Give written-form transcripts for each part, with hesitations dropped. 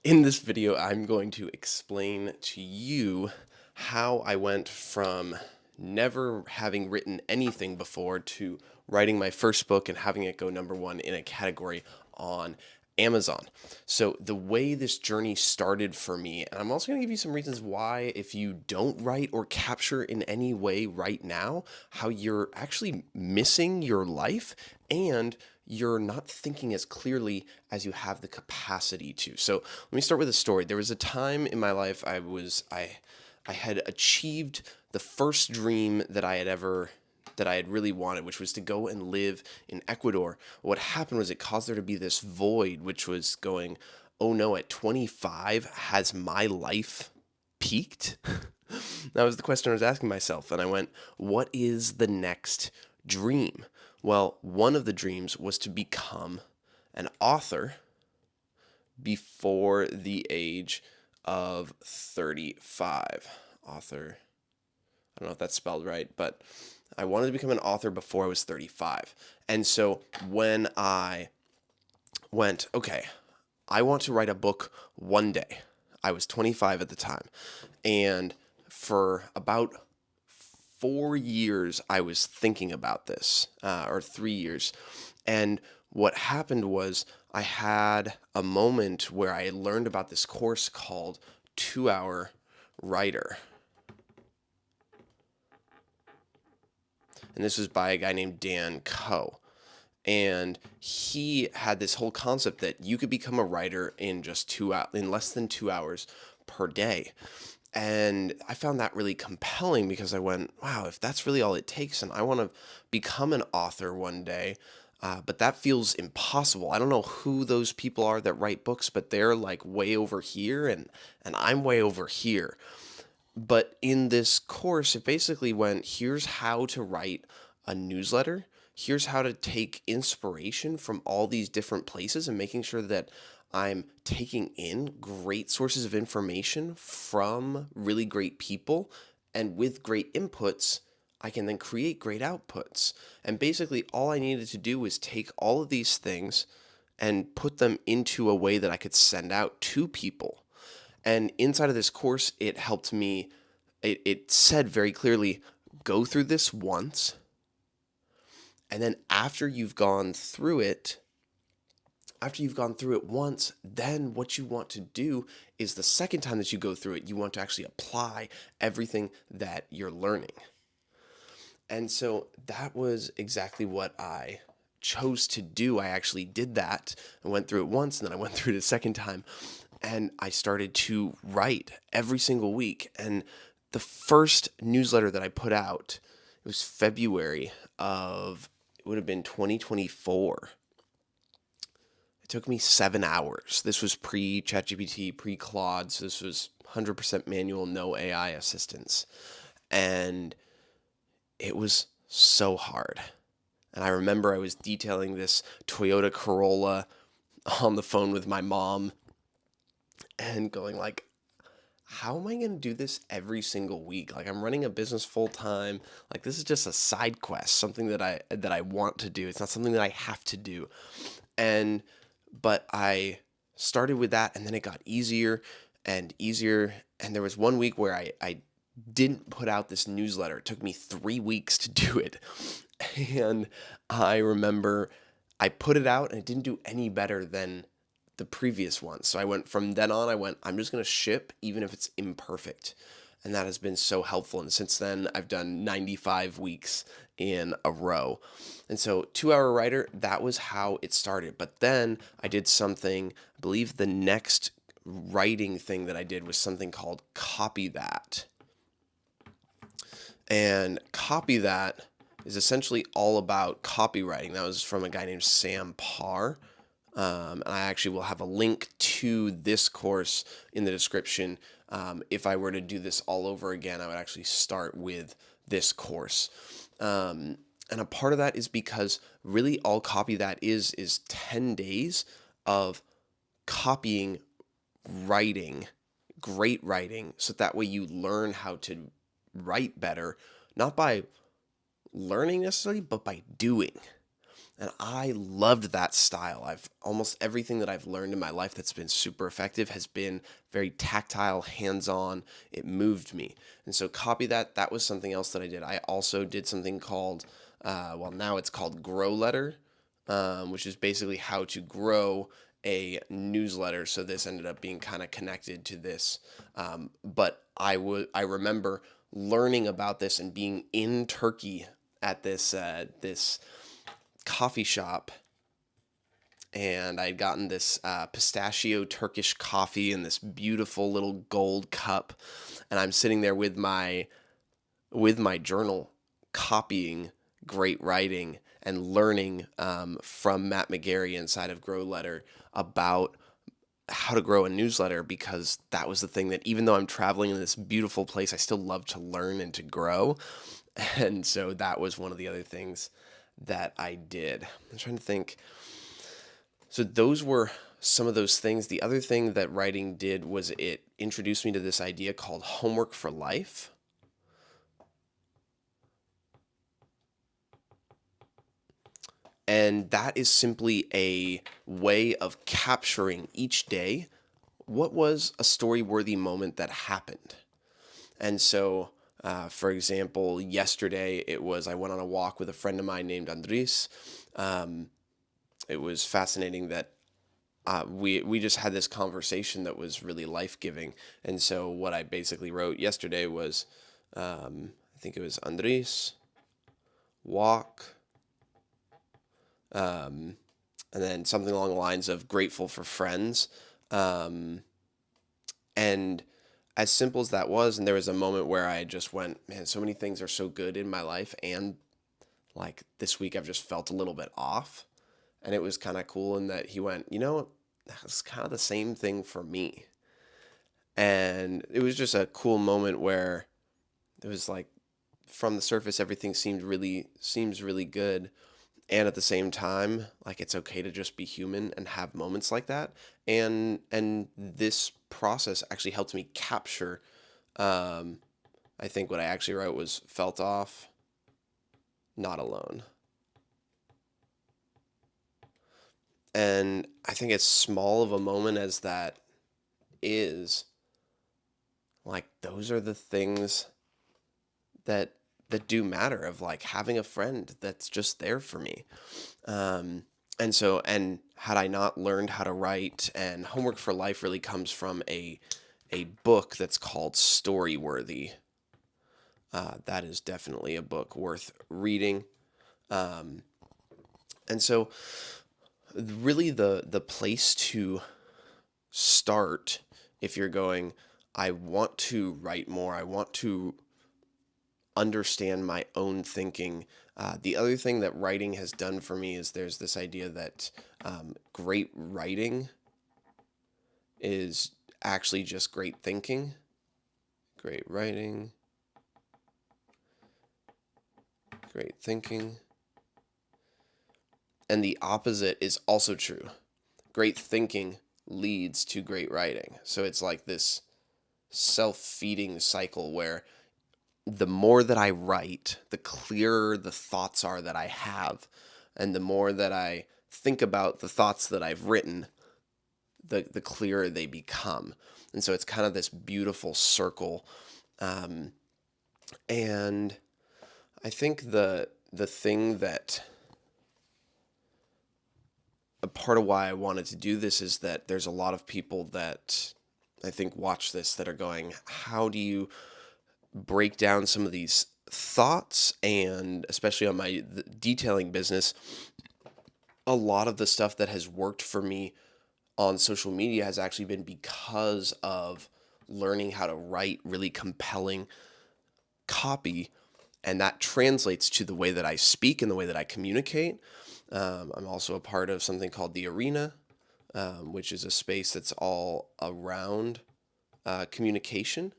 In this video, I'm going to explain to you how I went from never having written anything before to writing my first book and having it go number one in a category on Amazon. So, the way this journey started for me, and I'm also going to give you some reasons why, if you don't write or capture in any way right now, how you're actually missing your life and you're not thinking as clearly as you have the capacity to. So let me start with a story. There was a time in my life I had achieved the first dream that I had really wanted, which was to go and live in Ecuador. What happened was it caused there to be this void, which was going, oh no, at 25, has my life peaked? That was the question I was asking myself. And I went, what is the next dream? Well, one of the dreams was to become an author before the age of 35. Author. I don't know if that's spelled right, but I wanted to become an author before I was 35. And so when I went, okay, I want to write a book one day. I was 25 at the time. And for about 4 years, I was thinking about this, or 3 years. And what happened was I had a moment where I had learned about this course called 2 Hour Writer. And this was by a guy named Dan Coe. And he had this whole concept that you could become a writer in just in less than 2 hours per day. And I found that really compelling because I went, wow, if that's really all it takes, and I want to become an author one day, but that feels impossible. I don't know who those people are that write books, but they're like way over here, and I'm way over here. But in this course, it basically went, here's how to write a newsletter. Here's how to take inspiration from all these different places and making sure that I'm taking in great sources of information from really great people. And with great inputs, I can then create great outputs. And basically, all I needed to do was take all of these things and put them into a way that I could send out to people. And inside of this course, it helped me, it said very clearly, go through this once. And then after you've gone through it once, then what you want to do is the second time that you go through it, you want to actually apply everything that you're learning. And so that was exactly what I chose to do. I actually did that. I went through it once and then I went through it a second time. And I started to write every single week. And the first newsletter that I put out, it was February of, it would have been 2024. It took me 7 hours. This was pre ChatGPT, pre Claude. So this was 100% manual, no AI assistance. And it was so hard. And I remember I was detailing this Toyota Corolla on the phone with my mom and going like, how am I going to do this every single week? Like, I'm running a business full time. Like, this is just a side quest, something that I want to do. It's not something that I have to do. And but I started with that, and then it got easier and easier. And there was one week where I didn't put out this newsletter. It took me 3 weeks to do it. And I remember I put it out and it didn't do any better than the previous one. So I went from then on, I'm just going to ship even if it's imperfect. And that has been so helpful. And since then, I've done 95 weeks in a row. And so, 2 Hour Writer, that was how it started. But then I did something, I believe the next writing thing that I did was something called Copy That. And Copy That is essentially all about copywriting. That was from a guy named Sam Parr. And I actually will have a link to this course in the description. If I were to do this all over again, I would actually start with this course. And a part of that is because really all Copy That is 10 days of copying writing, great writing, so that way you learn how to write better, not by learning necessarily, but by doing. And I loved that style. I've almost everything that I've learned in my life that's been super effective has been very tactile, hands-on. It moved me. And so copy that. That was something else that I did. I also did something called, well, now it's called Grow Letter, which is basically how to grow a newsletter. So this ended up being kind of connected to this. But I remember learning about this and being in Turkey at this coffee shop, and I'd gotten this pistachio Turkish coffee in this beautiful little gold cup, and I'm sitting there with my journal, copying great writing and learning from Matt McGarry inside of Grow Letter about how to grow a newsletter, because that was the thing that, even though I'm traveling in this beautiful place, I still love to learn and to grow. And so that was one of the other things that I did. I'm trying to think. So those were some of those things. The other thing that writing did was it introduced me to this idea called homework for life. And that is simply a way of capturing each day what was a story worthy moment that happened. And so, for example, yesterday I went on a walk with a friend of mine named Andres. Um, it was fascinating that we just had this conversation that was really life giving. And so, what I basically wrote yesterday was, I think it was Andres, walk, um, and then something along the lines of grateful for friends. Um, and as simple as that was, and there was a moment where I just went, man, so many things are so good in my life, and like this week I've just felt a little bit off. And it was kind of cool in that he went, that's kind of the same thing for me. And it was just a cool moment where it was like, from the surface everything seems really good, and at the same time, like, it's okay to just be human and have moments like that. And this process actually helped me capture, um I think what I actually wrote was, felt off, not alone. And I think as small of a moment as that is, like, those are the things that do matter, of like having a friend that's just there for me. Um, and had I not learned how to write, and homework for life really comes from a book that's called Storyworthy. That is definitely a book worth reading. Um, and so really the place to start, if you're going, I want to write more, I want to understand my own thinking. The other thing that writing has done for me is, there's this idea that great writing is actually just great thinking. Great writing, great thinking. And the opposite is also true. Great thinking leads to great writing. So it's like this self feeding cycle where the more that I write, the clearer the thoughts are that I have. And the more that I think about the thoughts that I've written, the clearer they become. And so it's kind of this beautiful circle. Um, and I think the thing that, a part of why I wanted to do this is that there's a lot of people that I think watch this that are going, how do you break down some of these thoughts? And especially on my detailing business, a lot of the stuff that has worked for me on social media has actually been because of learning how to write really compelling copy, and that translates to the way that I speak and the way that I communicate. I'm also a part of something called The Arena, which is a space that's all around communication,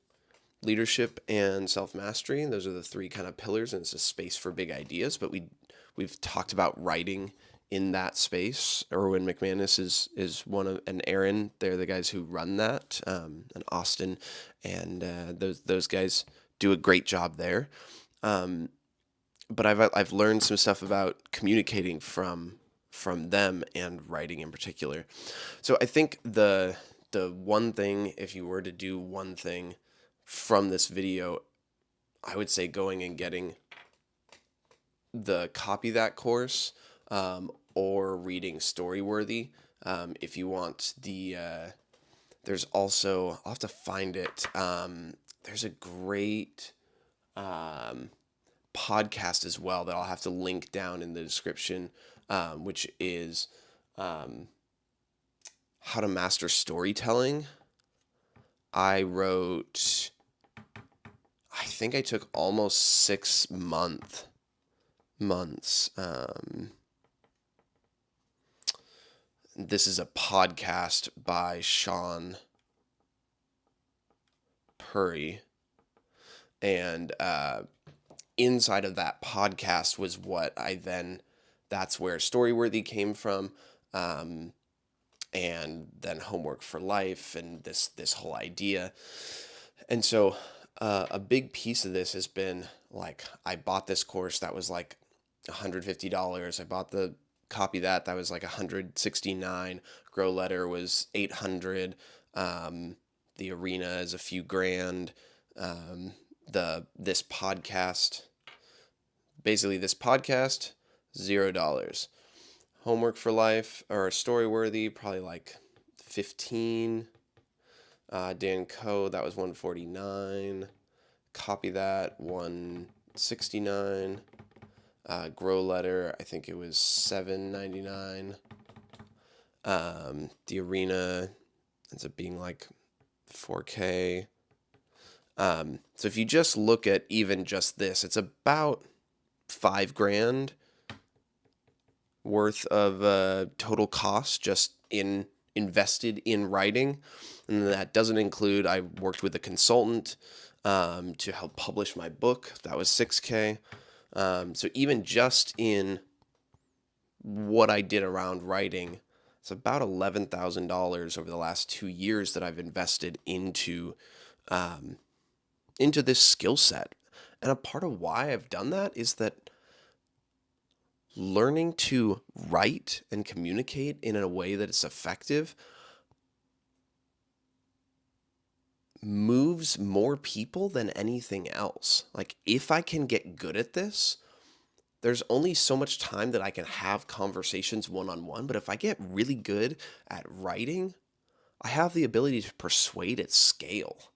leadership, and self mastery. And those are the three kind of pillars, and it's a space for big ideas. But we've talked about writing in that space. Erwin McManus is one of, and Aaron, they're the guys who run that, and Austin, and those guys do a great job there. Um, but I've learned some stuff about communicating from them and writing in particular. So I think the one thing, if you were to do one thing from this video, I would say going and getting the Copy That course, or reading Storyworthy. If you want there's also, I'll have to find it. There's a great um, podcast as well that I'll have to link down in the description, which is um, How to Master Storytelling. I wrote, I think I took almost 6 months. This is a podcast by Sean Purry, and inside of that podcast was that's where Storyworthy came from, and then Homework for Life, and this whole idea. And so a big piece of this has been like, I bought this course that was like $150. I bought the Copy That was like $169. Grow Letter was $800. The Arena is a few grand. This podcast, basically this podcast, $0. Homework for Life or Storyworthy, probably like 15. Dan Coe, that was 149. Copy That, 169. Grow Letter, I think it was $7.99. The Arena ends up being like $4K. So if you just look at even just this, it's about $5,000 worth of total cost just invested in writing. And that doesn't include, I worked with a consultant to help publish my book. That was $6K. So even just in what I did around writing, it's about $11,000 over the last 2 years that I've invested into this skill set. And a part of why I've done that is that learning to write and communicate in a way that is effective moves more people than anything else. Like, if I can get good at this, there's only so much time that I can have conversations one-on-one, but if I get really good at writing, I have the ability to persuade at scale.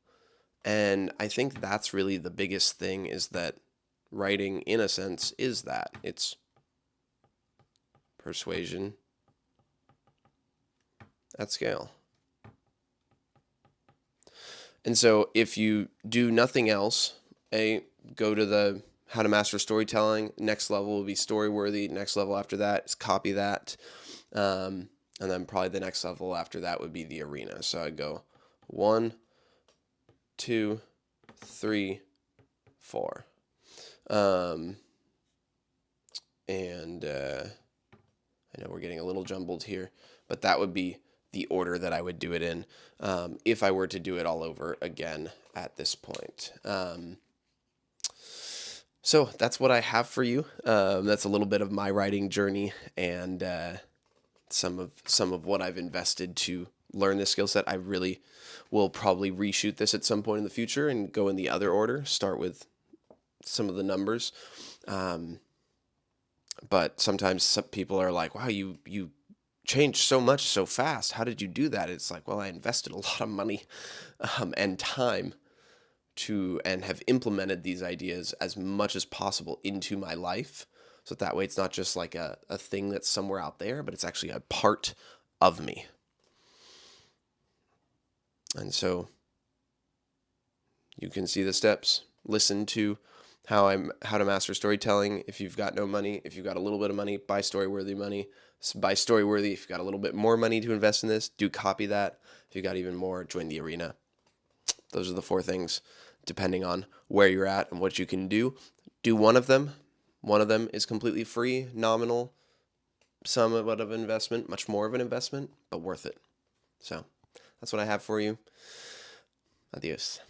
And I think that's really the biggest thing, is that writing, in a sense, is that. It's persuasion at scale. And so if you do nothing else, go to the How to Master Storytelling. Next level will be Storyworthy. Next level after that is Copy That. And then probably the next level after that would be the Arena. So I'd go 1, 2, 3, 4. And I know we're getting a little jumbled here, but that would be the order that I would do it in, if I were to do it all over again at this point. So that's what I have for you. That's a little bit of my writing journey, and some of what I've invested to learn this skill set. I really will probably reshoot this at some point in the future and go in the other order. Start with some of the numbers. But sometimes some people are like, wow, you changed so much so fast. How did you do that? It's like, well, I invested a lot of money and time and have implemented these ideas as much as possible into my life. So that way it's not just like a thing that's somewhere out there, but it's actually a part of me. And so you can see the steps. Listen to How to Master Storytelling. If you've got no money, if you've got a little bit of money, buy Storyworthy money. Buy Storyworthy. If you've got a little bit more money to invest in this, do Copy That. If you've got even more, join the Arena. Those are the 4 things, depending on where you're at and what you can do. Do one of them. One of them is completely free, nominal, somewhat of an investment, much more of an investment, but worth it. So that's what I have for you. Adios.